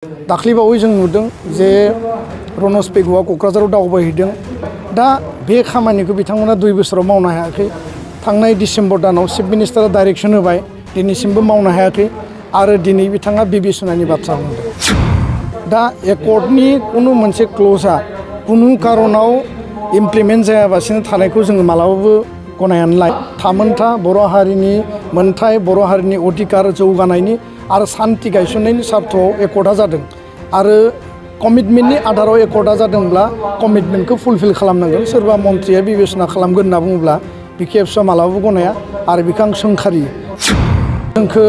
दाख्लैबावै जों नुदों जे रनज पेगुआ क'क्राझाराव दावबायहैदों दा बे खामानिखौ बिथांमोना 2 बोसोराव मावनो हायाखै थांनाय डिसेम्बर दानाव चिफ मिनिस्टारा डाइरेक्शन होबाय दिनैसिमबो मावनो हायाखै आरो दिनै बिथाङा बिबिसनानि बाथ्रा बुंदों दा एकर्डनि कुनु मोनसे क्ल'जआ कुनु कारनाव इमप्लिमेन्ट जायाबासिनो थानायखौ जों मालाबाबो गनायनानै लाया थामोनथा बर' हारिनि मोनथाय बर' हारिनि अधिकार जौगानायनि आरो शान्ति गायसननायनि सार्थआव एकर्डआ जादों आरो कमिटमेन्टनि आधाराव एकर्डआ जादोंब्ला कमिटमेन्टखौ फुलफिल खालामनांगोन सोरबा मन्थ्रिया बिबेसना खालामगोन होनना बुङोब्ला बिखौ एबसुआ मालाबाबो गनाया आरो बिखौ आं सोंखारियो जोंखौ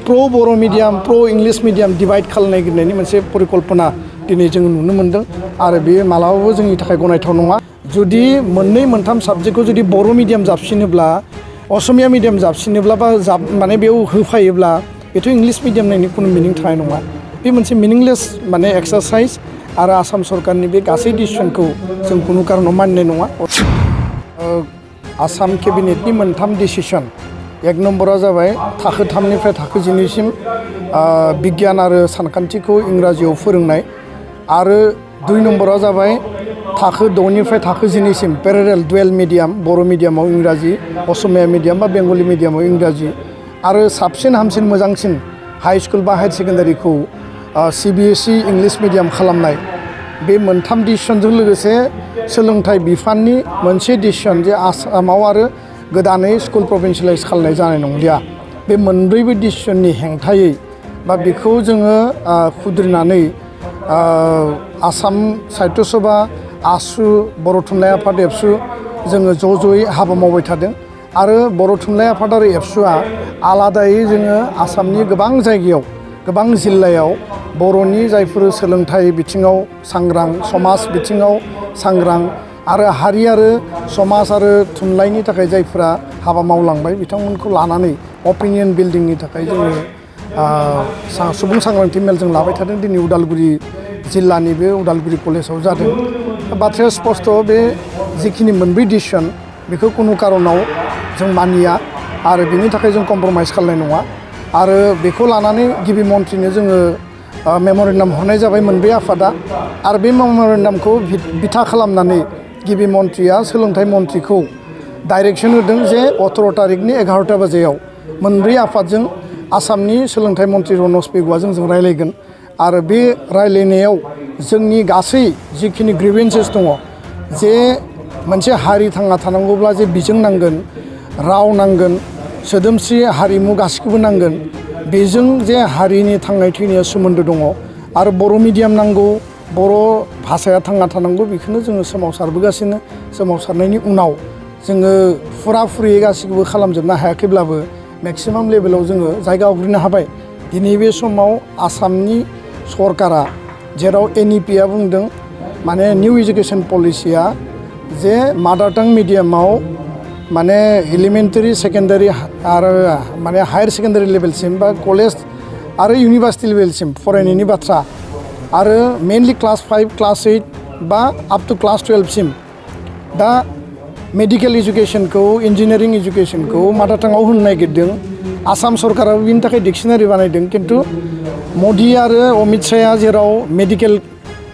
प्र' बर' मिडियाम प्र' इंलिश मिडियाम डिभाइड खालामनायनि मोनसे परिकल्पना दिनै जों नुनो मोन्दों आरो बेयो मालाबाबो जोंनि थाखाय गनायथाव नङा जुदि मोननै मोनथाम साबजेक्टखौ जुदि बर' मिडियाम जाबसिनोब्ला असमिया मिडियाम जाबसिनोब्ला बा माने बेयाव होफायोब्ला बेथ' इंलिश मिडियाम नायनि कुनु मिनिं थानाय नङा बे मोनसे मिनिंलेस माने एक्सारसाइज आरो आसाम सरकारनि बे गासै डिसिसनखौ जों कुनु कारनाव मानिनाय नङा आसाम केबिनेटनि मोनथाम डिसिसन 1 नम्बरा जाबाय थाखो 3निफ्राय थाखो 10सिम बिगियान आरो सानखान्थिखौ इंराजियाव फोरोंनाय आरो 2 नम्बरा जाबाय थाखो 6निफ्राय थाखो 10सिम पेरेरेल डुवेल मिडियाम बर' मिडियामाव इंराजि असमिया मिडियाम बा बेंगलि मिडियामाव इंराजि आरो साबसिन हामसिन मोजांसिन हाई स्कुल बा हायर सेकेन्डारिखौ CBSE इंलिश मिडियाम खालामनाय बे मोनथाम डिसिसनजों लोगोसे सोलोंथाइ बिफाननि मोनसे डिसिसन जे आसामाव आरो गोदानै स्कुल प्रभिन्सियेलाइज खालामनाय जानाय नंलिया बे मोनब्रैबो डिसिसननि हेंथायै बा बेखौ जोङो खुद्रिनानै आसाम साहित्य सभा आसु बर' थुनलाइ आफाद एबसु जोङो ज'यै हाबा मावबाय थादों आरो बर' थुनलाइ आफाद आरो एबसुआ आलादायै जोङो आसामनि गोबां जायगायाव गोबां जिल्लायाव बर'नि जायफोर सोलोंथाइ बिथिङाव सांग्रां समाज बिथिङाव सांग्रां आरो हारि आरो समाज आरो थुनलाइनि थाखाय जायफोरा हाबा मावलांबाय बिथांमोनखौ लानानै अपिनियन बिल्डिंनि थाखाय जोङो सुबुं सांग्रांथि मेल जों लाबाय थादों दिनै उदालगुरि जिल्लानि बे उदालगुरि कलेजाव जादों बाथ्राया स्पस्ट बे जिखिनि मोनब्रै डिसिसन बेखौ कुनु कारनाव जों मानिया आरो बिनि थाखाय जों कमप्रमाइज खालामनाय नङा आरो बेखौ लानानै गिबि मन्थ्रिनो जोङो मेम'रेन्डाम हरनाय जाबाय मोनब्रै आफादा आरो बे मेम'रेन्डामखौ बिथा खालामनानै गिबि मन्थ्रिया सोलोंथाइ मन्थ्रिखौ डाइरेक्शन होदों जे 18 तारिखनि 11टा बाजियाव मोनब्रै आफादजों आसामनि सोलोंथाइ मन्थ्रि रनज पेगुआ जों रायलायगोन आरो बे रायलायनायाव जोंनि गासै जिखिनि ग्रिभेन्सेस दङ जे मोनसे हारि थांना थानांगौब्ला जे बिजों नांगोन राव नांगोन सोदोमस्रि हारिमु गासिखौबो नांगोन बेजों जे हारिनि थांनाय थैनाया सोमोन्दो दङ आरो बर' मिडियाम नांगौ बर' भाषाया थांना थानांगौ बेखौनो जोङो सोमावसारबोगासिनो सोमावसारनायनि उनाव जोङो फुराफुरियै गासिखौबो खालामजोबनो हायाखैब्लाबो मेक्सिमाम लेभेलाव जोङो जायगा आवग्रिनो हाबाय दिनै बे समाव आसामनि सरकारा जेराव NEP-आ बुंदों माने निउ एजुकेशन पलिसिया जे मादार टां मिडियामाव माने एलिमेन्टारि सेकेन्डारि आरो माने हायार सेकेन्डारि लेभेलसिम बा कलेज आरो इउनिभार्सिटि लेभेलसिम फरायनायनि बाथ्रा आरो मेनलि क्लास 5 क्लास 8 बा आप टु क्लास 12सिम दा मेडिकेल इजुकेशनखौ इन्जिनियारिं इजुकेशनखौ मादार टाङाव होनो नागिरदों आसाम सरकाराबो बिनि थाखाय डिक्सनारि बानायदों खिन्थु मदि आरो अमित शाहया जेराव मेडिकेल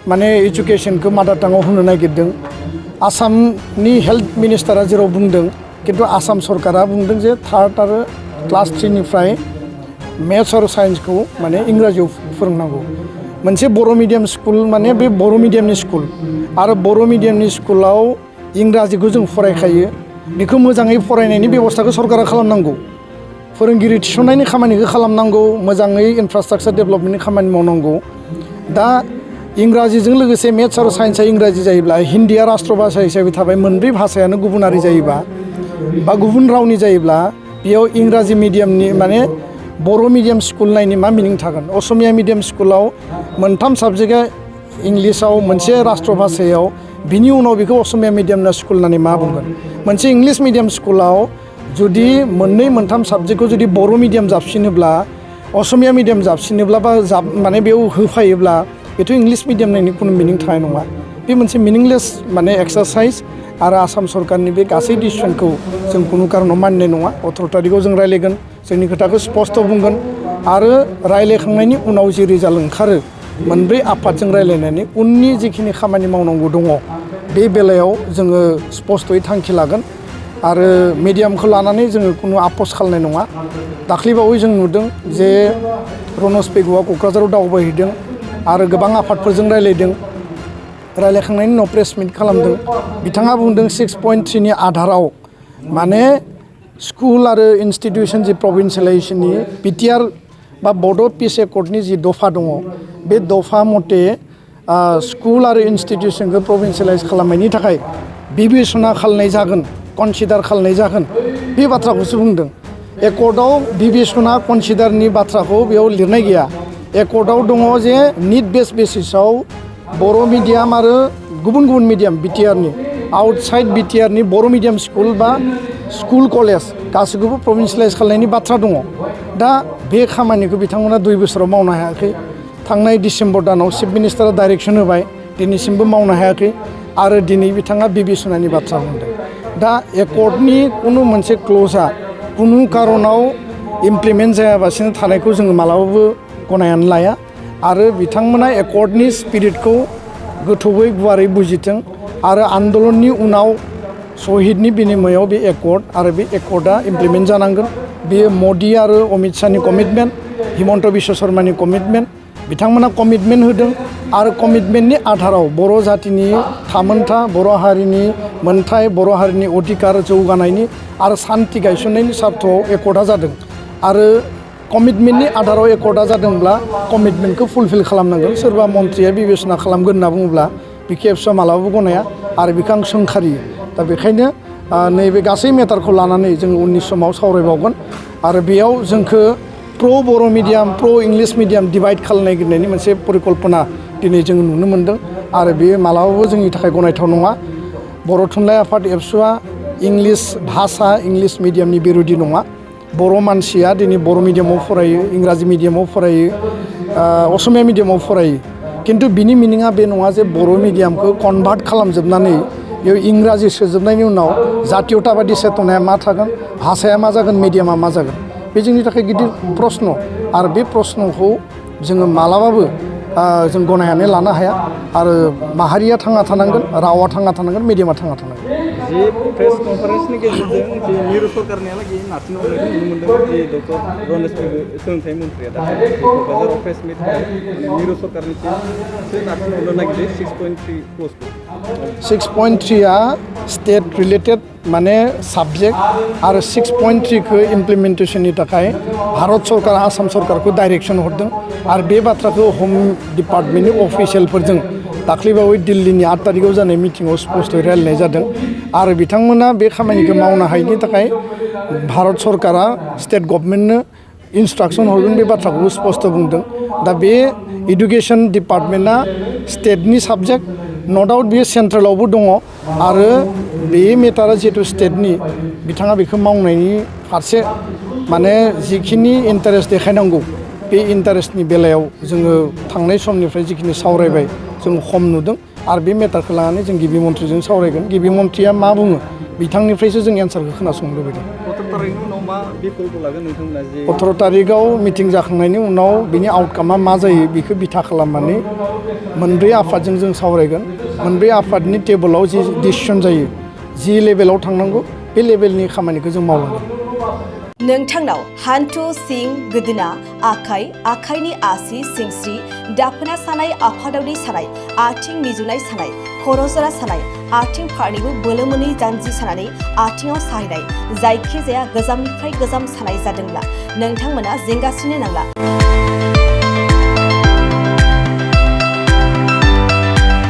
माने इजुकेशनखौ मादार टाङाव होनो नागिरदों आसामनि हेल्थ मिनिस्टारा जेराव बुंदों खिन्थु आसाम सरकारा बुंदों जे 3rd आरो क्लास 3निफ्राय मेथ्स आरो साइन्सखौ माने इंराजियाव फोरोंनांगौ मोनसे बर' मिडियाम स्कुल माने बे बर' मिडियामनि स्कुल आरो बर' मिडियामनि स्कुलाव इंराजिखौ जों फरायखायो बेखौ मोजाङै फरायनायनि बेबस्थाखौ सरकारा खालामनांगौ फोरोंगिरि थिसननायनि खामानिखौ खालामनांगौ मोजाङै इनफ्रास्ट्राक्चार डेभेलपमेन्टनि खामानि मावनांगौ दा इंराजिजों लोगोसे मेथ्स आरो साइन्सआ इंराजि जायोब्ला हिन्दीया राष्ट्र भाषा हिसाबै थाबाय मोनब्रै भाषायानो गुबुनारि जायोबा बा गुबुन रावनि जायोब्ला बेयाव इंराजि मिडियामनि माने बर' मिडियाम स्कुल नायनि मा मिनिं थागोन असमिया मिडियाम स्कुलाव मोनथाम साबजेक्टआ इंलिसाव मोनसे राष्ट्र भाषायाव बिनि उनाव बेखौ असमिया मिडियामनि स्कुल होननानै मा बुंगोन मोनसे इंलिश मिडियाम स्कुलाव जुदि मोननै मोनथाम साबजेक्टखौ जुदि बर' मिडियाम जाबसिनोब्ला असमिया मिडियाम जाबसिनोब्ला बा माने बेयाव होफायोब्ला बेथ' इंलिश मिडियाम नायनि कुनु मिनिं थानाय नङा बे मोनसे मिनिंलेस माने एक्सारसाइज आरो आसाम सरकारनि बे गासै डिसिसनखौ जों कुनु कारनाव मानिनाय नङा 18 तारिखआव जों रायलायगोन जोंनि खोथाखौ स्पष्ट बुंगोन आरो रायलायखांनायनि उनाव जे रिजाल्ट ओंखारो मोनब्रै आफादजों रायलायनानै उननि जिखिनि खामानि मावनांगौ दङ बे बेलायाव जोङो स्पष्टयै थांखि लागोन आरो मिडियामखौ लानानै जोङो खुनु आफस खालामनाय नङा। दाख्लैबावै जों नुदों जे रनज पेगुआ क'क्राझाराव दावबायहैदों आरो गोबां आफादफोरजों रायलायदों। रायलायखांनायनि उनाव प्रेस मिट खालामदों। बिथाङा बुंदों 6.3नि आधाराव माने स्कुल आरो इनस्टिटिउसन जि प्रभिन्सियेलाइजेसननि बिटिआर बा बड' पिस एकर्डनि जि दफा दङ बे दफा मथे स्कुल आरो इनस्टिटिउसनखौ प्रभिन्सियेलाइज खालामनायनि थाखाय बिबेसना खालामनाय जागोन, कनसिडार खालामनाय जागोन बे बाथ्राखौसो बुंदों। एकर्डआव बिबेसना कनसिडारनि बाथ्राखौ बेयाव लिरनाय गैया। एकर्डआव दङ जे निड बेस्ड बेसिसाव बर' मिडियाम आरो गुबुन गुबुन मिडियाम बिटिआरनि आउटसाइड बिटिआरनि बर' मिडियाम स्कुल बा स्कुल कलेज गासैखौबो प्रभिन्सियेलाइज खालामनायनि बाथ्रा दङ। दा बे खामानिखौ बिथांमोना 2 बोसोराव मावनो हायाखै। थांनाय डिसेम्बर दानाव चिफ मिनिस्टारा डाइरेक्सन होबाय, दिनैसिमबो मावनो हायाखै आरो दिनै बिथाङा बिबेसनानि बाथ्रा बुंदों। दा एकर्डनि कुनु मोनसे क्ल'जआ कुनु कारनाव इमप्लिमेन्ट जायाबासिनो थानायखौ जोङो मालाबाबो गनायनानै लाया आरो बिथांमोना एकर्डनि स्पिरिटखौ गोथौयै गुवारै बुजिथों आरो आन्दलननि उनाव शहीदनि बिनिमयाव बे एकर्ड आरो बे एकर्डआ इमप्लिमेन्ट जानांगोन। बेयो मदि आरो अमित शाहनि कमिटमेन्ट, हिमन्त बिश्व शर्मानि कमिटमेन्ट। बिथांमोना कमिटमेन्ट होदों आरो कमिटमेन्टनि आधाराव बर' जातिनि थामोनथा, बर' हारिनि मोनथाय, बर' हारिनि अधिकार जौगानायनि आरो सान्थि गायसननायनि सार्थआव एकर्डआ जादों आरो कमिटमेन्टनि आधाराव एकर्डआ जादोंब्ला कमिटमेन्टखौ फुलफिल खालामनांगोन। सोरबा मन्थ्रिया बिबेसना खालामगोन होनना बुङोब्ला बिखौ एबसुआ मालाबाबो गनाया आरो बेखौ आं सोंखारियो। दा बेखायनो नैबे गासै मेटारखौ लानानै जों उननि समाव सावरायबावगोन आरो बेयाव जोंखौ प्र' बर' मिडियाम, प्र' इंलिस मिडियाम डिभाइड खालामनायगिरनायनि मोनसे परिकल्पना दिनै जों नुनो मोन्दों आरो बेयो मालाबाबो जोंनि थाखाय गनायथाव नङा। बर' थुनलाइ आफाद एबसुआ इंलिस भाषा, इंलिस मिडियामनि बिरोधि नङा। बर' मानसिया दिनै बर' मिडियामाव फरायो, इंराजि मिडियामाव फरायो, असमिया मिडियामाव फरायो। खिन्थु बिनि मिनिङा बे नङा जे बर' मिडियामखौ कनभार्ट खालामजोबनानै बेयाव इंराजि सोजोबनायनि उनाव जातीयताबादि चेतनाया मा थागोन, भाषाया मा जागोन, मिडियामा मा जागोन। बे जोंनि थाखाय गिदिर प्रश्न आरो बे प्रश्नखौ जोङो मालाबाबो जों गनायनानै लानो हाया आरो माहारिया थांना थानांगोन, रावा थांना थानांगोन, मिडियामा थांना थानांगोन। जे प्रेस कनफारेन्सनि गेजेरजों जे मिरु सरकारनियालागै नारसिनहरनायखौ नुनो मोन्दों जे डक्टर रनेश पेगु सोलोंथाइ मन्थ्रिया दा क'क्राझाराव प्रेस मिट मिरु सरकारनिसिम नारसिनहरनो नागिरदों 6.3 क्ल'जखौ। 6.3आ स्टेट रिलेटेड माने साबजेक्ट आरो 6.3खौ इमप्लिमेन्टेसननि थाखाय भारत सरकार, आसाम सरकारखौ डाइरेक्सन हरदों आरो बे बाथ्राखौ हम डिपार्टमेन्टनि अफिसियेलफोरजों दाख्लैबावै दिल्लीनि 8 तारिखआव जानाय मिटिङाव स्पष्टयै रायलायनाय जादों आरो बिथांमोना बे खामानिखौ मावनो हायैनि थाखाय भारत सरकारा स्टेट गभर्नमेन्टनो इन्सट्राक्सन हरगोन बे बाथ्राखौबो स्पष्ट बुंदों। दा बे इडुकेसन डिपार्टमेन्टआ स्टेटनि साबजेक्ट, नो डाउट बेयो सेन्ट्रेलावबो दङ आरो बे मेटारा जिहेतु स्टेटनि, बिथाङा बेखौ मावनायनि फारसे माने जिखिनि इन्टारेस्ट देखायनांगौ बे इन्टारेस्टनि बेलायाव जोङो थांनाय समनिफ्राय जिखिनि सावरायबाय जों खम नुदों आरो बे मेटारखौ लानानै जों गिबि मन्थ्रिजों सावरायगोन। गिबि मन्थ्रिया मा बुङो बिथांनिफ्रायसो जों एन्सारखौ खोनासंनो लुबैदों। 17 तारिखनि उनाव मा बिकल्प लागोन नोंथांमोना? जे 17 तारिखआव मिटिं जाखांनायनि उनाव बिनि आउटकामा मा जायो बेखौ बिथा खालामनानै मोनब्रै आफादजों जों सावरायगोन। मोनब्रै आफादनि टेबोलाव जि डिसिसन जायो, जि लेभेलाव थांनांगौ बे लेभेलनि खामानिखौ जों मावलांगोन। नोंथांनाव हान्थु, सिं, गोदोना, आखाइ, आखाइनि आसि, सिंस्रि, दाफोना सानाय, आफादावनि सानाय, आथिं मिजुनाय सानाय, खर' जरा सानाय, आथिं फारनैबो बोलो मोनै जानजि सानानै आथिङाव साहैनाय, जायखिजाया गोजामनिफ्राय गोजाम सानाय जादोंब्ला नोंथांमोना जिंगासिनो नांला।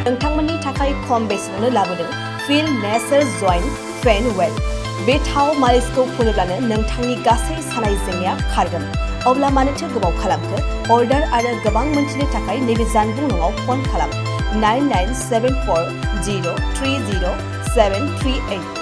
नोंथांमोननि थाखाय खम बेसेनावनो लाबोदों फिल नेचार जइन्ट पेन वेल। बे थाव मालिसखौ फुनोब्लानो नोंथांनि गासै सानाय जेंनाया खारगोन। अब्ला मानोथो गोबाव खालामखो? अर्डार आरो गोबां मोनथिनो थाखाय नैबे जानबुं नङाव फन खालाम 9974030738।